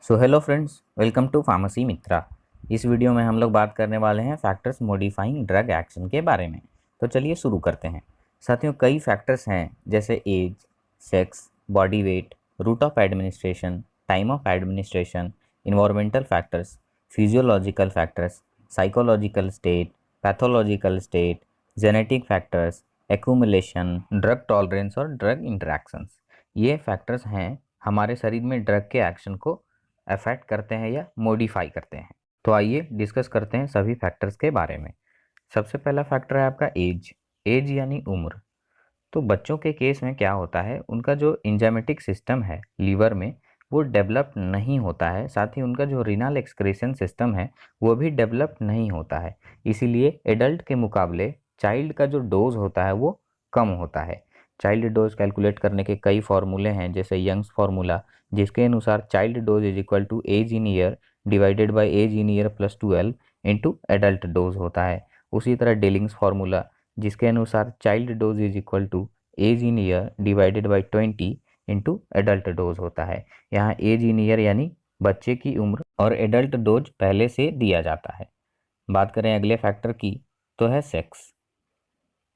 So hello friends, welcome to pharmacy Mitra. इस video में हम लोग बात करने वाले हैं फैक्टर्स मॉडिफाइंग ड्रग एक्शन के बारे में। तो चलिए शुरू करते हैं। साथियों, कई फैक्टर्स हैं जैसे age, sex, body weight, route of administration, time of administration, environmental factors, physiological factors, psychological state, pathological state, genetic factors, accumulation, drug tolerance और ड्रग इंटरैक्शंस। ये फैक्टर्स हैं हमारे शरीर में ड्रग के एक्शन को अफेक्ट करते हैं या मॉडिफाई करते हैं। तो आइए डिस्कस करते हैं सभी फैक्टर्स के बारे में। सबसे पहला फैक्टर है आपका एज। एज यानी उम्र। तो बच्चों के केस में क्या होता है, उनका जो इंजाइमेटिक सिस्टम है लीवर में वो डेवलप नहीं होता है, साथ ही उनका जो रीनल एक्सक्रीशन सिस्टम है वो भी डेवलप नहीं होता है। इसीलिए एडल्ट के मुकाबले चाइल्ड का जो डोज होता है वो कम होता है। चाइल्ड डोज कैलकुलेट करने के कई फार्मूले हैं, जैसे यंग्स फार्मूला, जिसके अनुसार child dose is equal to age in year divided by age in year plus 12 into adult dose होता है। उसी तरह डेलिंग्स फार्मूला, जिसके अनुसार child dose is equal to age in year divided by 20 into adult dose होता है। यहाँ as in year यानी बच्चे की उम्र और एडल्ट डोज पहले से दिया जाता है। बात करें अगले फैक्टर की, तो है सेक्स।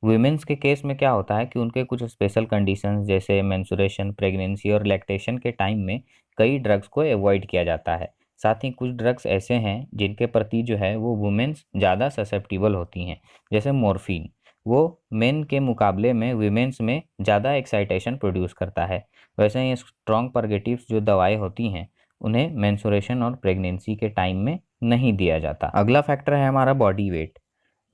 वुमेन्स के केस में क्या होता है कि उनके कुछ स्पेशल कंडीशंस जैसे मेंस्ट्रुएशन, प्रेगनेंसी और लैक्टेशन के टाइम में कई ड्रग्स को अवॉइड किया जाता है। साथ ही कुछ ड्रग्स ऐसे हैं जिनके प्रति जो है वो वुमेन्स ज़्यादा ससेप्टिबल होती हैं, जैसे मॉर्फिन। वो मेन के मुकाबले में वुमेन्स में ज़्यादा एक्साइटेशन प्रोड्यूस करता है। वैसे ही स्ट्रॉन्ग परगेटिव्स जो दवाएं होती हैं उन्हें मेंस्ट्रुएशन और प्रेगनेंसी के टाइम में नहीं दिया जाता। अगला फैक्टर है हमारा बॉडी वेट।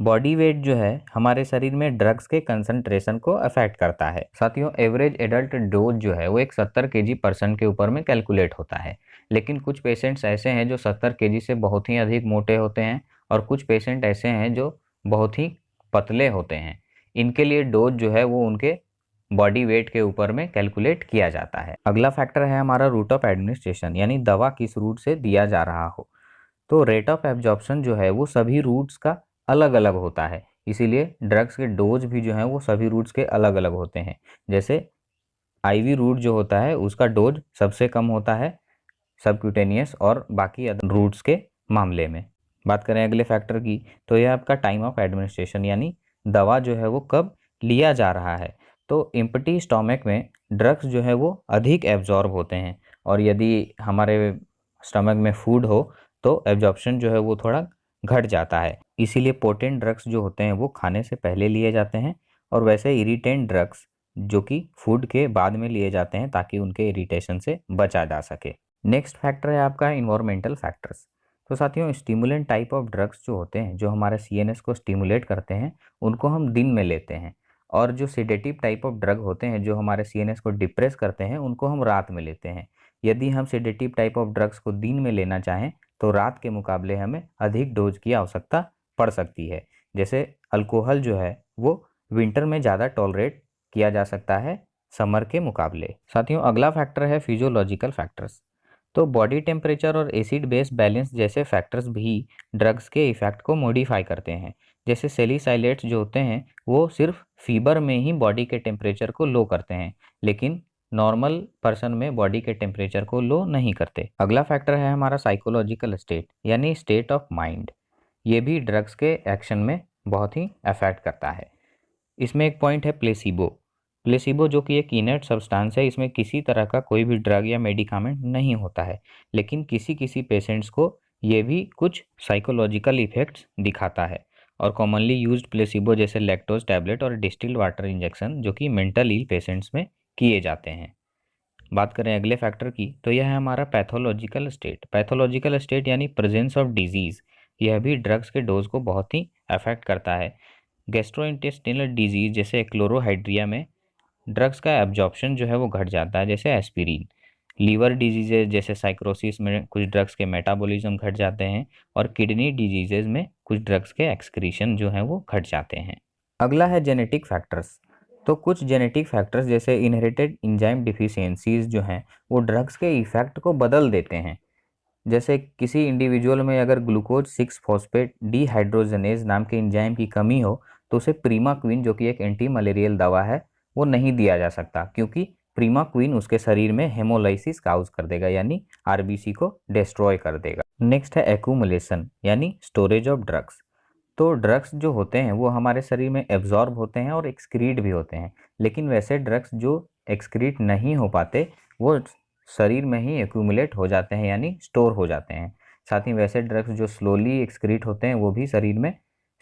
बॉडी वेट जो है हमारे शरीर में ड्रग्स के कंसंट्रेशन को अफेक्ट करता है। साथियों, एवरेज एडल्ट डोज जो है वो एक 70 केजी पर्सन के ऊपर में कैलकुलेट होता है। लेकिन कुछ पेशेंट्स ऐसे हैं जो 70 केजी से बहुत ही अधिक मोटे होते हैं और कुछ पेशेंट ऐसे हैं जो बहुत ही पतले होते हैं। इनके लिए डोज जो है वो उनके बॉडी वेट के ऊपर में कैलकुलेट किया जाता है। अगला फैक्टर है हमारा रूट ऑफ एडमिनिस्ट्रेशन, यानी दवा किस रूट से दिया जा रहा हो। तो रेट ऑफ एब्जॉर्प्शन जो है वो सभी रूट्स का अलग अलग होता है। इसीलिए ड्रग्स के डोज भी जो है वो सभी रूट्स के अलग अलग होते हैं। जैसे आईवी रूट जो होता है उसका डोज सबसे कम होता है सबक्यूटेनियस और बाकी अदर रूट्स के मामले में। बात करें अगले फैक्टर की, तो यह आपका टाइम ऑफ एडमिनिस्ट्रेशन, यानी दवा जो है वो कब लिया जा रहा है। तो एम्प्टी स्टोमक में ड्रग्स जो है वो अधिक एब्जॉर्ब होते हैं, और यदि हमारे स्टमक में फूड हो तो एब्जॉर्प्शन जो है वो थोड़ा घट जाता है। इसीलिए पोटेंट ड्रग्स जो होते हैं वो खाने से पहले लिए जाते हैं, और वैसे इरिटेंट ड्रग्स जो कि फूड के बाद में लिए जाते हैं ताकि उनके इरिटेशन से बचा जा सके। नेक्स्ट फैक्टर है आपका इन्वायरमेंटल फैक्टर्स। तो साथियों, स्टिमुलेंट टाइप ऑफ ड्रग्स जो होते हैं जो हमारे सीएनएस को स्टिमुलेट करते हैं उनको हम दिन में लेते हैं, और जो सेडेटिव टाइप ऑफ ड्रग होते हैं जो हमारे सीएनएस को डिप्रेस करते हैं उनको हम रात में लेते हैं। यदि हम सेडेटिव टाइप ऑफ ड्रग्स को दिन में लेना चाहें तो रात के मुकाबले हमें अधिक डोज की आवश्यकता पड़ सकती है। जैसे अल्कोहल जो है वो विंटर में ज़्यादा टॉलरेट किया जा सकता है समर के मुकाबले। साथियों, अगला फैक्टर है फिजियोलॉजिकल फैक्टर्स। तो बॉडी टेम्परेचर और एसिड बेस बैलेंस जैसे फैक्टर्स भी ड्रग्स के इफेक्ट को मॉडिफाई करते हैं। जैसे सेलिसाइलेट्स जो होते हैं वो सिर्फ फीवर में ही बॉडी के टेम्परेचर को लो करते हैं, लेकिन नॉर्मल पर्सन में बॉडी के टेम्परेचर को लो नहीं करते। अगला फैक्टर है हमारा साइकोलॉजिकल स्टेट, यानी स्टेट ऑफ माइंड। ये भी ड्रग्स के एक्शन में बहुत ही अफेक्ट करता है। इसमें एक पॉइंट है प्लेसिबो। प्लेसिबो जो कि एक इनर्ट सब्सटेंस है, इसमें किसी तरह का कोई भी ड्रग या मेडिकामेंट नहीं होता है, लेकिन किसी किसी पेशेंट्स को ये भी कुछ साइकोलॉजिकल इफेक्ट्स दिखाता है। और कॉमनली यूज्ड प्लेसिबो जैसे लैक्टोज टैबलेट और डिस्टिल्ड वाटर इंजेक्शन जो कि मेंटल इल पेशेंट्स में किए जाते हैं। बात करें अगले फैक्टर की, तो यह है हमारा पैथोलॉजिकल स्टेट। पैथोलॉजिकल स्टेट यानी प्रेजेंस ऑफ डिजीज़। यह भी ड्रग्स के डोज को बहुत ही अफेक्ट करता है। गैस्ट्रोइंटेस्टिनल डिजीज जैसे क्लोरोहाइड्रिया में ड्रग्स का एब्जॉर्प्शन जो है वो घट जाता है, जैसे एस्पिरिन। लीवर डिजीजेज जैसे साइक्रोसिस में कुछ ड्रग्स के मेटाबॉलिज्म घट जाते हैं, और किडनी डिजीजेज में कुछ ड्रग्स के एक्सक्रीशन जो हैं वो घट जाते हैं। अगला है जेनेटिक फैक्टर्स। तो कुछ जेनेटिक फैक्टर्स जैसे इनहेरिटेड एंजाइम डिफिशियंसीज जो हैं वो ड्रग्स के इफेक्ट को बदल देते हैं। जैसे किसी इंडिविजुअल में अगर ग्लूकोज 6 फॉस्फेट डीहाइड्रोजनेज नाम के एंजाइम की कमी हो तो उसे प्रीमाक्विन जो कि एक एंटी मलेरियल दवा है वो नहीं दिया जा सकता, क्योंकि प्रीमाक्वीन उसके शरीर में हेमोलाइसिस काउज कर देगा, यानी आरबीसी को डिस्ट्रॉय कर देगा। नेक्स्ट है एक्यूमुलेशन यानी स्टोरेज ऑफ ड्रग्स। तो ड्रग्स जो होते हैं वो हमारे शरीर में एब्जॉर्ब होते हैं और एक्सक्रीट भी होते हैं, लेकिन वैसे ड्रग्स जो एक्सक्रीट नहीं हो पाते वो शरीर में ही एक्यूमुलेट हो जाते हैं यानी स्टोर हो जाते हैं। साथ ही वैसे ड्रग्स जो स्लोली एक्सक्रीट होते हैं वो भी शरीर में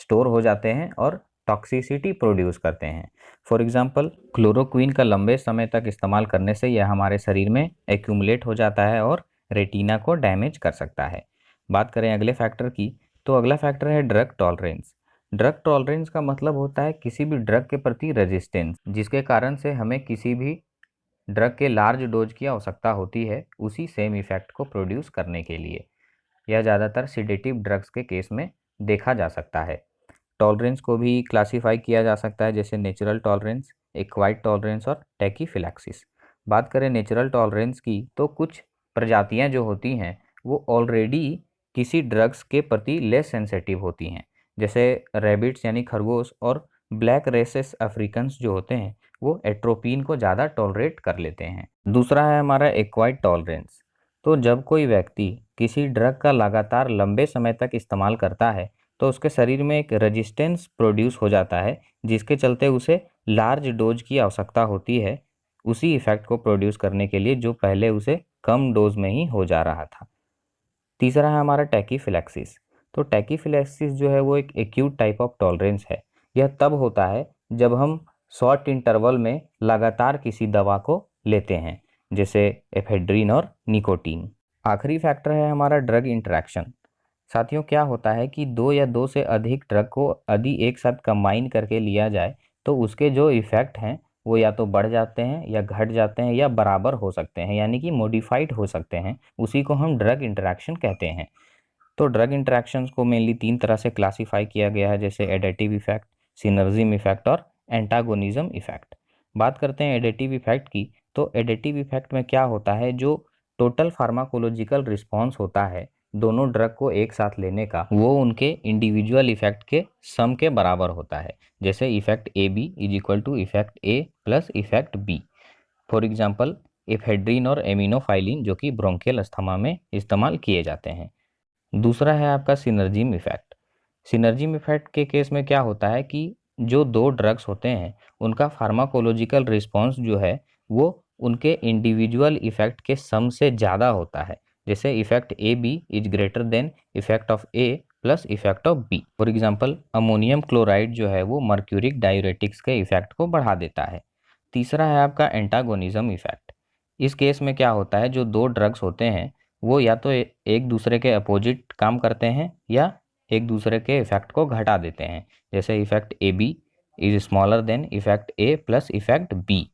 स्टोर हो जाते हैं और टॉक्सिसिटी प्रोड्यूस करते हैं। फॉर एग्जांपल क्लोरोक्वीन का लंबे समय तक इस्तेमाल करने से यह हमारे शरीर में एक्यूमुलेट हो जाता है और रेटिना को डैमेज कर सकता है। बात करें अगले फैक्टर की, तो अगला फैक्टर है ड्रग टॉलरेंस। ड्रग टॉलरेंस का मतलब होता है किसी भी ड्रग के प्रति रेजिस्टेंस, जिसके कारण से हमें किसी भी ड्रग के लार्ज डोज की आवश्यकता होती है उसी सेम इफेक्ट को प्रोड्यूस करने के लिए। यह ज़्यादातर सिडेटिव ड्रग्स के केस में देखा जा सकता है। टॉलरेंस को भी क्लासीफाई किया जा सकता है जैसे नेचुरल टॉलरेंस, एक्वायर्ड टॉलरेंस और टैकीफिलैक्सिस। बात करें नेचुरल टॉलरेंस की, तो कुछ प्रजातियां जो होती हैं वो ऑलरेडी किसी ड्रग्स के प्रति लेस सेंसिटिव होती हैं, जैसे रैबिट्स यानी खरगोश और ब्लैक रेसेस अफ्रीकन्स जो होते हैं वो एट्रोपिन को ज़्यादा टॉलरेट कर लेते हैं। दूसरा है हमारा एक्वायर्ड टॉलरेंस। तो जब कोई व्यक्ति किसी ड्रग का लगातार लंबे समय तक इस्तेमाल करता है तो उसके शरीर में एक रेजिस्टेंस प्रोड्यूस हो जाता है, जिसके चलते उसे लार्ज डोज की आवश्यकता होती है उसी इफेक्ट को प्रोड्यूस करने के लिए जो पहले उसे कम डोज में ही हो जा रहा था। तीसरा है हमारा टैकीफिलैक्सिस। तो टैकीफिलैक्सिस जो है वो एक एक्यूट टाइप ऑफ टॉलरेंस है। यह तब होता है जब हम शॉर्ट इंटरवल में लगातार किसी दवा को लेते हैं, जैसे एफेड्रिन और निकोटीन। आखिरी फैक्टर है हमारा ड्रग इंटरेक्शन। साथियों, क्या होता है कि दो या दो से अधिक ड्रग को यदि एक साथ कंबाइन करके लिया जाए तो उसके जो इफ़ेक्ट हैं वो या तो बढ़ जाते हैं या घट जाते हैं या बराबर हो सकते हैं, यानी कि मॉडिफाइड हो सकते हैं। उसी को हम ड्रग इंटरेक्शन कहते हैं। तो ड्रग इंटरेक्शंस को मेनली 3 तरह से क्लासीफाई किया गया है, जैसे एडेटिव इफेक्ट, सिनर्जिम इफेक्ट और एंटागोनिज्म इफेक्ट। बात करते हैं एडेटिव इफेक्ट की, तो एडेटिव इफेक्ट में क्या होता है, जो टोटल फार्माकोलॉजिकल रिस्पॉन्स होता है दोनों ड्रग को एक साथ लेने का, वो उनके इंडिविजुअल इफेक्ट के सम के बराबर होता है। जैसे effect A B is equal to effect A plus effect B. For example ephedrine और एमिनोफाइलिन जो कि ब्रोंकियल अस्थमा में इस्तेमाल किए जाते हैं। दूसरा है आपका सिनर्जिम इफेक्ट। सिनर्जिम इफेक्ट के केस में क्या होता है कि जो दो ड्रग्स होते हैं उनका फार्माकोलॉजिकल रिस्पॉन्स जो है वो उनके इंडिविजुअल इफेक्ट के सम से ज़्यादा होता है। जैसे effect A B is greater than effect of A plus effect of B. For example ammonium chloride जो है वो मर्क्यूरिक डायूरेटिक्स के इफेक्ट को बढ़ा देता है। तीसरा है आपका एंटागोनिज्म इफेक्ट। इस केस में क्या होता है, जो दो ड्रग्स होते हैं वो या तो एक दूसरे के अपोजिट काम करते हैं या एक दूसरे के इफेक्ट को घटा देते हैं। जैसे effect A B is smaller than effect A plus effect B.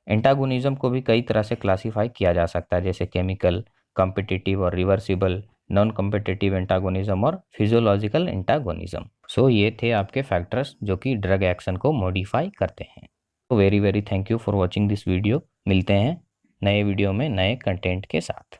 Antagonism को भी कई तरह से क्लासीफाई किया जा सकता है, जैसे केमिकल, कॉम्पिटिटिव और रिवर्सिबल, नॉन कॉम्पिटिटिव एंटागोनिज्म और फिजियोलॉजिकल एंटागोनिज्म। सो ये थे आपके फैक्टर्स जो कि ड्रग एक्शन को मॉडिफाई करते हैं। तो very very thank you for watching this video. मिलते हैं नए वीडियो में नए कंटेंट के साथ।